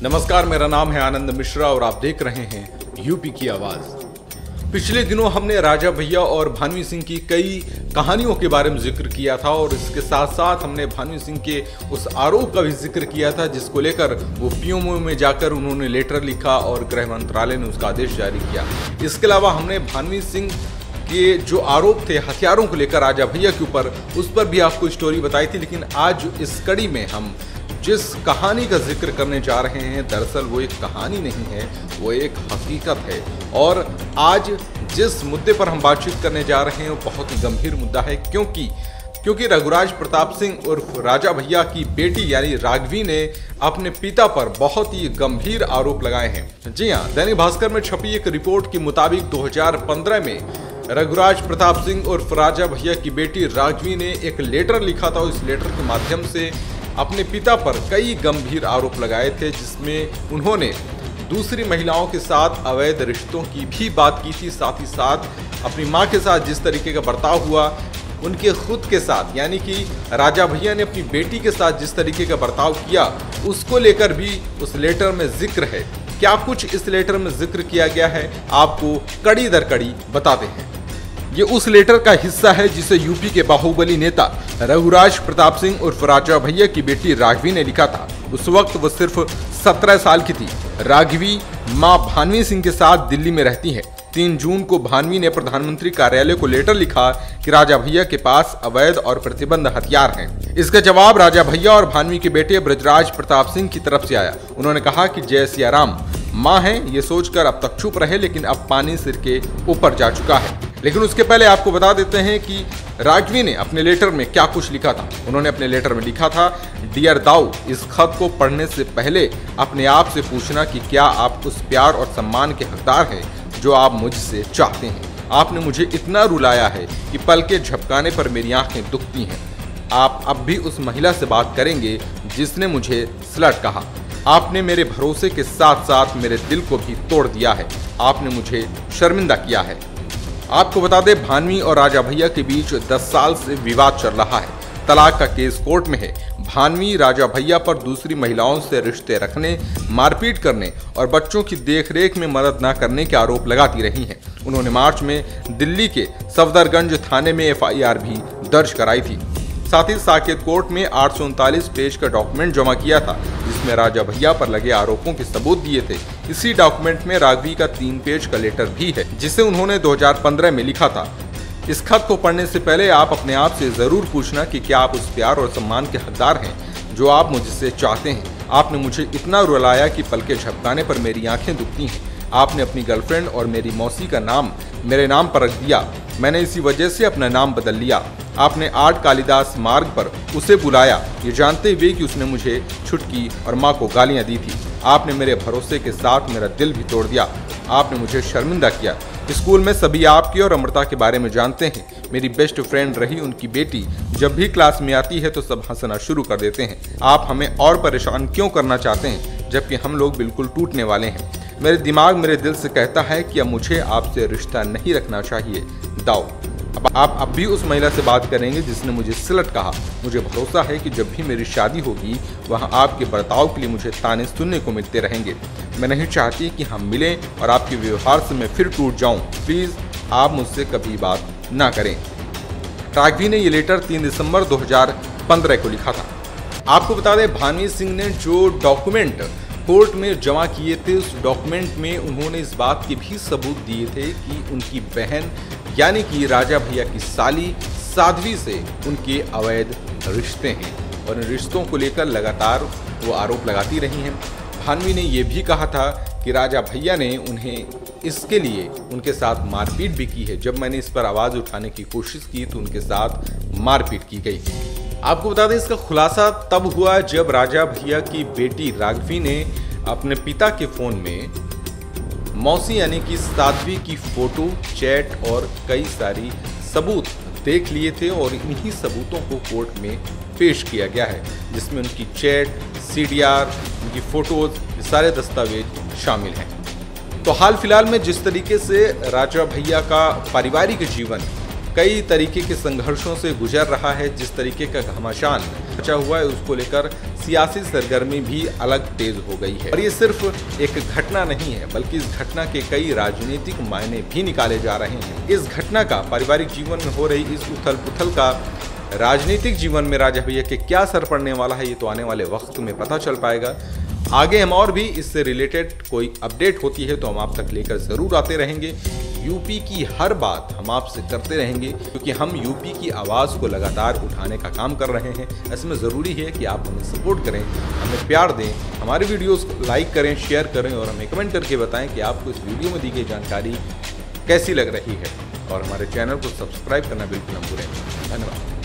नमस्कार, मेरा नाम है आनंद मिश्रा और आप देख रहे हैं यूपी की आवाज। पिछले दिनों हमने राजा भैया और भानवी सिंह की कई कहानियों के बारे में जिक्र किया था और इसके साथ साथ हमने भानवी सिंह के उस आरोप का भी जिक्र किया था जिसको लेकर वो पीएमओ में जाकर उन्होंने लेटर लिखा और गृह मंत्रालय ने उसका आदेश जारी किया। इसके अलावा हमने भानवी सिंह के जो आरोप थे हथियारों को लेकर राजा भैया के ऊपर, उस पर भी आपको स्टोरी बताई थी। लेकिन आज इस कड़ी में हम जिस कहानी का जिक्र करने जा रहे हैं, दरअसल वो एक कहानी नहीं है, वो एक हकीकत है। और आज जिस मुद्दे पर हम बातचीत करने जा रहे हैं वो बहुत ही गंभीर मुद्दा है, क्योंकि रघुराज प्रताप सिंह उर्फ राजा भैया की बेटी यानी राघवी ने अपने पिता पर बहुत ही गंभीर आरोप लगाए हैं। जी हाँ, दैनिक भास्कर में छपी एक रिपोर्ट के मुताबिक 2015 में रघुराज प्रताप सिंह उर्फ राजा भैया की बेटी राघवी ने एक लेटर लिखा था। इस लेटर के माध्यम से अपने पिता पर कई गंभीर आरोप लगाए थे, जिसमें उन्होंने दूसरी महिलाओं के साथ अवैध रिश्तों की भी बात की थी। साथ ही साथ अपनी मां के साथ जिस तरीके का बर्ताव हुआ, उनके खुद के साथ यानी कि राजा भैया ने अपनी बेटी के साथ जिस तरीके का बर्ताव किया, उसको लेकर भी उस लेटर में जिक्र है। क्या कुछ इस लेटर में जिक्र किया गया है, आपको कड़ी दर कड़ी बताते हैं। ये उस लेटर का हिस्सा है जिसे यूपी के बाहुबली नेता रघुराज प्रताप सिंह उर्फ राजा भैया की बेटी राघवी ने लिखा था। उस वक्त वो सिर्फ 17 साल की थी। राघवी मां भानवी सिंह के साथ दिल्ली में रहती है। 3 जून को भानवी ने प्रधानमंत्री कार्यालय को लेटर लिखा कि राजा भैया के पास अवैध और प्रतिबंध हथियार हैं। इसका जवाब राजा भैया और भानवी के बेटे ब्रजराज प्रताप सिंह की तरफ से आया। उन्होंने कहा कि जय सिया राम, मां है ये सोचकर अब तक चुप रहे, लेकिन अब पानी सिर के ऊपर जा चुका है। लेकिन उसके पहले आपको बता देते हैं कि राघवी ने अपने लेटर में क्या कुछ लिखा था। उन्होंने अपने लेटर में लिखा था, डियर दाऊ, इस खत को पढ़ने से पहले अपने आप से पूछना कि क्या आप उस प्यार और सम्मान के हकदार हैं जो आप मुझसे चाहते हैं। आपने मुझे इतना रुलाया है कि पल के झपकाने पर मेरी आंखें दुखती हैं। आप अब भी उस महिला से बात करेंगे जिसने मुझे स्लट कहा। आपने मेरे भरोसे के साथ साथ मेरे दिल को भी तोड़ दिया है। आपने मुझे शर्मिंदा किया है। आपको बता दें, भानवी और राजा भैया के बीच 10 साल से विवाद चल रहा है। तलाक का केस कोर्ट में है। भानवी राजा भैया पर दूसरी महिलाओं से रिश्ते रखने, मारपीट करने और बच्चों की देखरेख में मदद न करने के आरोप लगाती रही हैं। उन्होंने मार्च में दिल्ली के सफदरगंज थाने में FIR भी दर्ज कराई थी। साथ ही साकेत कोर्ट में 839 पेज का डॉक्यूमेंट जमा किया था, जिसमें राजा भैया पर लगे आरोपों के सबूत दिए थे। इसी डॉक्यूमेंट में राघवी का 3 पेज का लेटर भी है, जिसे उन्होंने 2015 में लिखा था। इस खत को पढ़ने से पहले आप अपने आप से जरूर पूछना कि क्या आप उस प्यार और सम्मान के हकदार हैं जो आप मुझसे चाहते हैं। आपने मुझे इतना रुलाया कि पल के झपकाने पर मेरी आंखें दुखती हैं। आपने अपनी गर्लफ्रेंड और मेरी मौसी का नाम मेरे नाम पर रख दिया। मैंने इसी वजह से अपना नाम बदल लिया। आपने 8 कालिदास मार्ग पर उसे बुलाया, ये जानते हुए कि उसने मुझे छुटकी और माँ को गालियाँ दी थी। आपने मेरे भरोसे के साथ मेरा दिल भी तोड़ दिया। आपने मुझे शर्मिंदा किया। स्कूल में सभी आपकी और अमृता के बारे में जानते हैं। मेरी बेस्ट फ्रेंड रही उनकी बेटी जब भी क्लास में आती है तो सब हंसना शुरू कर देते हैं। आप हमें और परेशान क्यों करना चाहते हैं, जबकि हम लोग बिल्कुल टूटने वाले हैं। मेरे दिमाग मेरे दिल से कहता है कि अब मुझे आपसे रिश्ता नहीं रखना चाहिए। दाऊ, अब आप अब भी उस महिला से बात करेंगे जिसने मुझे स्लट कहा। मुझे भरोसा है कि जब भी मेरी शादी होगी वहाँ आपके बर्ताव के लिए मुझे ताने सुनने को मिलते रहेंगे। मैं नहीं चाहती कि हम मिलें और आपके व्यवहार से मैं फिर टूट जाऊं। प्लीज़ आप मुझसे कभी बात ना करें। राघवी ने ये लेटर 3 दिसंबर 2015 को लिखा था। आपको बता दें, भानवी सिंह ने जो डॉक्यूमेंट कोर्ट में जमा किए थे, उस डॉक्यूमेंट में उन्होंने इस बात के भी सबूत दिए थे कि उनकी बहन यानी कि राजा भैया की साली साध्वी से उनके अवैध रिश्ते हैं और इन रिश्तों को लेकर लगातार वो आरोप लगाती रही हैं। भानवी ने ये भी कहा था कि राजा भैया ने उन्हें इसके लिए उनके साथ मारपीट भी की है। जब मैंने इस पर आवाज़ उठाने की कोशिश की तो उनके साथ मारपीट की गई। आपको बता दें, इसका खुलासा तब हुआ जब राजा भैया की बेटी राघवी ने अपने पिता के फ़ोन में मौसी यानी कि साध्वी की फोटो, चैट और कई सारी सबूत देख लिए थे और इन्हीं सबूतों को कोर्ट में पेश किया गया है, जिसमें उनकी चैट, CDR, उनकी फोटोज, सारे दस्तावेज शामिल हैं। तो हाल फिलहाल में जिस तरीके से राजा भैया का पारिवारिक जीवन कई तरीके के संघर्षों से गुजर रहा है, जिस तरीके का घमासान बचा हुआ है, उसको लेकर सियासी सरगर्मी भी अलग तेज हो गई है। और ये सिर्फ एक घटना नहीं है, बल्कि इस घटना के कई राजनीतिक मायने भी निकाले जा रहे हैं। इस घटना का पारिवारिक जीवन में हो रही इस उथल पुथल का राजनीतिक जीवन में राजा भैया के क्या असर पड़ने वाला है, ये तो आने वाले वक्त में पता चल पाएगा। आगे हम और भी इससे रिलेटेड कोई अपडेट होती है तो हम आप तक लेकर ज़रूर आते रहेंगे। यूपी की हर बात हम आपसे करते रहेंगे, क्योंकि हम यूपी की आवाज़ को लगातार उठाने का काम कर रहे हैं। ऐसे में ज़रूरी है कि आप हमें सपोर्ट करें, हमें प्यार दें, हमारे वीडियोस को लाइक करें, शेयर करें और हमें कमेंट करके बताएं कि आपको इस वीडियो में दी गई जानकारी कैसी लग रही है। और हमारे चैनल को सब्सक्राइब करना बिल्कुल न भूलें। धन्यवाद।